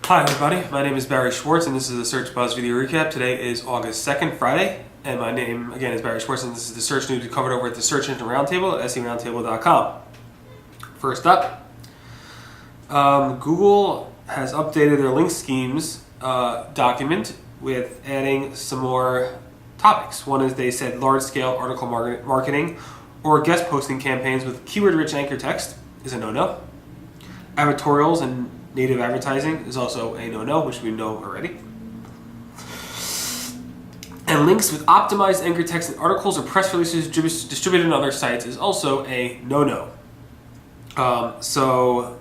Hi everybody, my name is Barry Schwartz and this is the Search Buzz video recap. Today is August 2nd, Friday, and my name again is Barry Schwartz and this is the search news we covered over at the Search Engine Roundtable at seroundtable.com. First up, Google has updated their link schemes document with adding some more topics. One is they said large-scale article marketing or guest posting campaigns with keyword-rich anchor text is a no-no. Advertorials and native advertising is also a no-no, which we know already. And links with optimized anchor text in articles or press releases distributed on other sites is also a no-no. So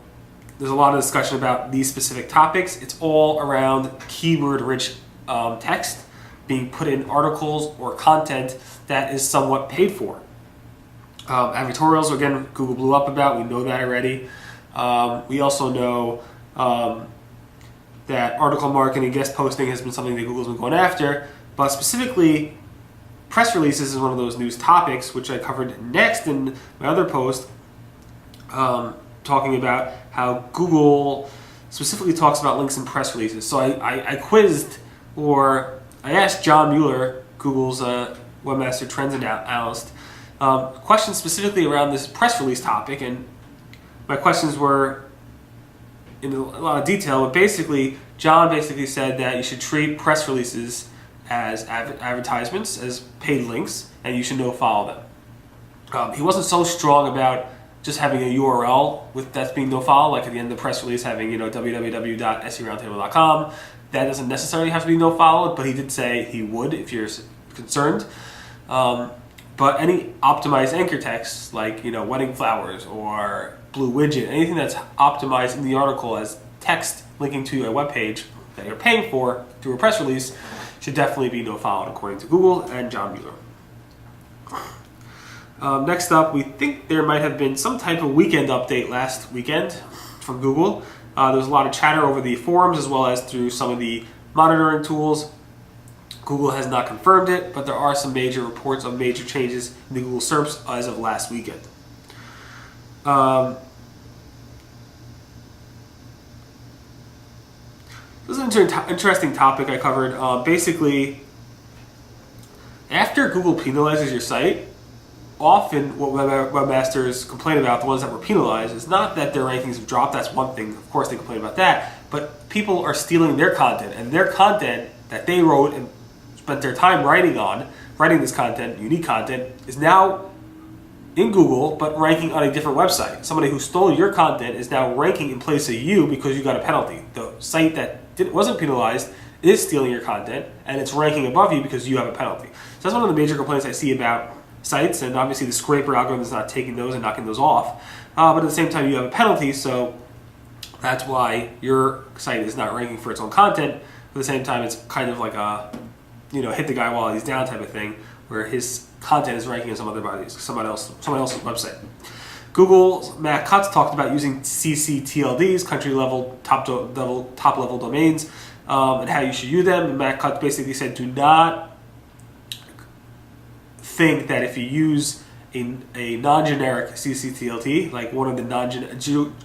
there's a lot of discussion about these specific topics. It's all around keyword-rich text being put in articles or content that is somewhat paid for. Advertorials, again, Google blew up about. We know that already. We also know that article marketing, guest posting has been something that Google's been going after, but specifically press releases is one of those news topics, which I covered next in my other post, talking about how Google specifically talks about links in press releases. So I quizzed, or I asked John Mueller, Google's webmaster trends analyst, questions specifically around this press release topic, and my questions were in a lot of detail, but basically, John basically said that you should treat press releases as advertisements, as paid links, and you should no-follow them. He wasn't so strong about just having a URL with that's being no-follow, like at the end of the press release having www.seroundtable.com. That doesn't necessarily have to be no-followed, but he did say he would if you're concerned. But any optimized anchor text, like wedding flowers or blue widget, anything that's optimized in the article as text linking to a web page that you're paying for through a press release, should definitely be no-followed according to Google and John Mueller. Next up, we think there might have been some type of weekend update last weekend from Google. There was a lot of chatter over the forums as well as through some of the monitoring tools. Google has not confirmed it, but there are some major reports of major changes in the Google SERPs as of last weekend. This is an interesting topic I covered. Basically, after Google penalizes your site, often what webmasters complain about, the ones that were penalized, is not that their rankings have dropped. That's one thing. Of course, they complain about that. But people are stealing their content, and their content that they wrote and spent their time writing this content, unique content, is now in Google, but ranking on a different website. Somebody who stole your content is now ranking in place of you because you got a penalty. The site that wasn't penalized is stealing your content, and it's ranking above you because you have a penalty. So that's one of the major complaints I see about sites, and obviously the scraper algorithm is not taking those and knocking those off. But at the same time, you have a penalty, so that's why your site is not ranking for its own content. At the same time, it's kind of like a hit the guy while he's down type of thing, where his content is ranking on someone else's website. Google's Matt Cutts talked about using CCTLDs, country level, top level domains, and how you should use them. And Matt Cutts basically said, do not think that if you use a non-generic CCTLD, like one of the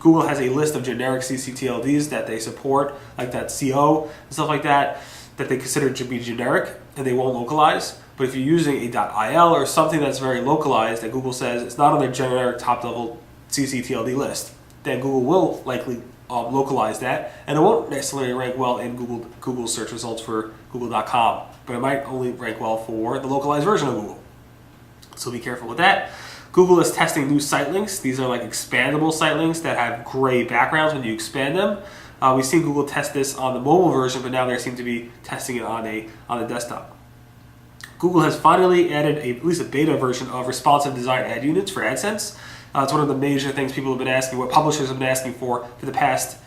Google has a list of generic CCTLDs that they support, like that CO and stuff like that they consider to be generic and they won't localize. But if you're using a .il or something that's very localized that Google says it's not on their generic top-level CCTLD list, then Google will likely localize that, and it won't necessarily rank well in Google search results for Google.com, but it might only rank well for the localized version of Google. So be careful with that. Google is testing new site links. These are like expandable site links that have gray backgrounds when you expand them. We've seen Google test this on the mobile version, but now they seem to be testing it on a desktop. Google has finally added at least a beta version of responsive design ad units for AdSense. It's one of the major things people have been asking, what publishers have been asking for the past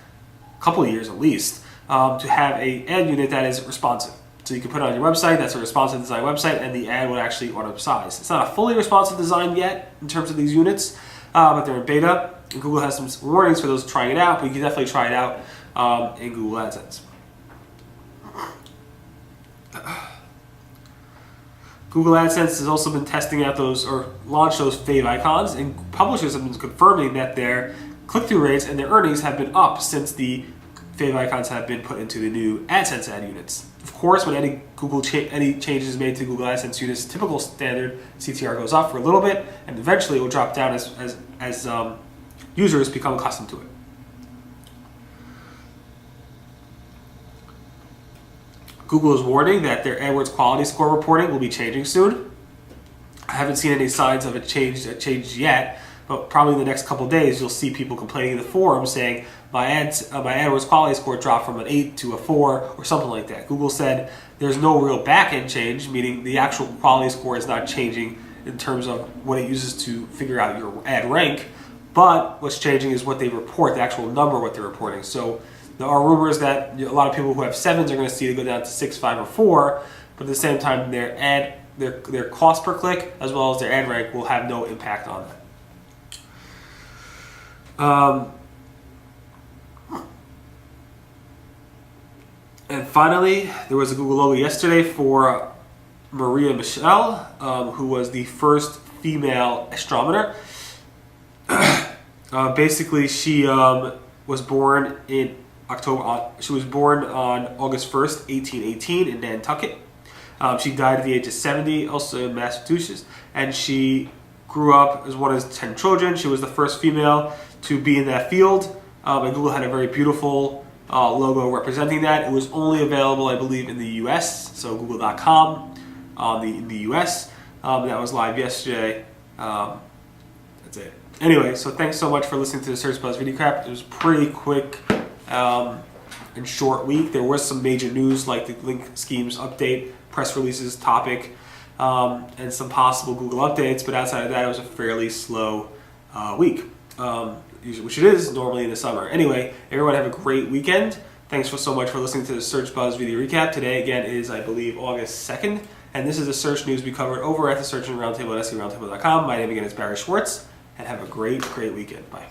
couple of years at least, to have an ad unit that is responsive. So you can put it on your website, that's a responsive design website, and the ad will actually auto-size. It's not a fully responsive design yet in terms of these units, but they're in beta. And Google has some warnings for those trying it out, but you can definitely try it out in Google AdSense. Google AdSense has also been testing out those, or launched those fave icons, and publishers have been confirming that their click-through rates and their earnings have been up since the favicons have been put into the new AdSense ad units. Of course, when any any changes is made to Google AdSense units, typical standard CTR goes up for a little bit, and eventually it will drop down as users become accustomed to it. Google is warning that their AdWords quality score reporting will be changing soon. I haven't seen any signs of a change yet, but probably in the next couple of days you'll see people complaining in the forum saying my AdWords quality score dropped from an 8 to a 4 or something like that. Google said there's no real back-end change, meaning the actual quality score is not changing in terms of what it uses to figure out your ad rank, but what's changing is what they report, the actual number, what they're reporting. So there are rumors that a lot of people who have 7s are going to see it go down to 6, 5, or 4, but at the same time their cost per click as well as their ad rank will have no impact on that. And finally, there was a Google logo yesterday for Maria Michelle, who was the first female astronomer. Basically, she was born in She was born on August 1st, 1818 in Nantucket. She died at the age of 70, also in Massachusetts, and she grew up as one of 10 children. She was the first female to be in that field, and Google had a very beautiful logo representing that. It was only available, I believe, in the US, so google.com in the US. That was live yesterday. That's it. Anyway, so thanks so much for listening to the Search Buzz Video Crap. It was pretty quick and short week. There was some major news like the link schemes update, press releases topic, and some possible Google updates, but outside of that it was a fairly slow week, which it is normally in the summer. Anyway, everyone have a great weekend. Thanks so much for listening to the Search Buzz Video Recap. Today again is, I believe, August 2nd, and this is the search news we covered over at the Search Engine Roundtable at SEOroundtable.com. My name again is Barry Schwartz, and have a great weekend. Bye.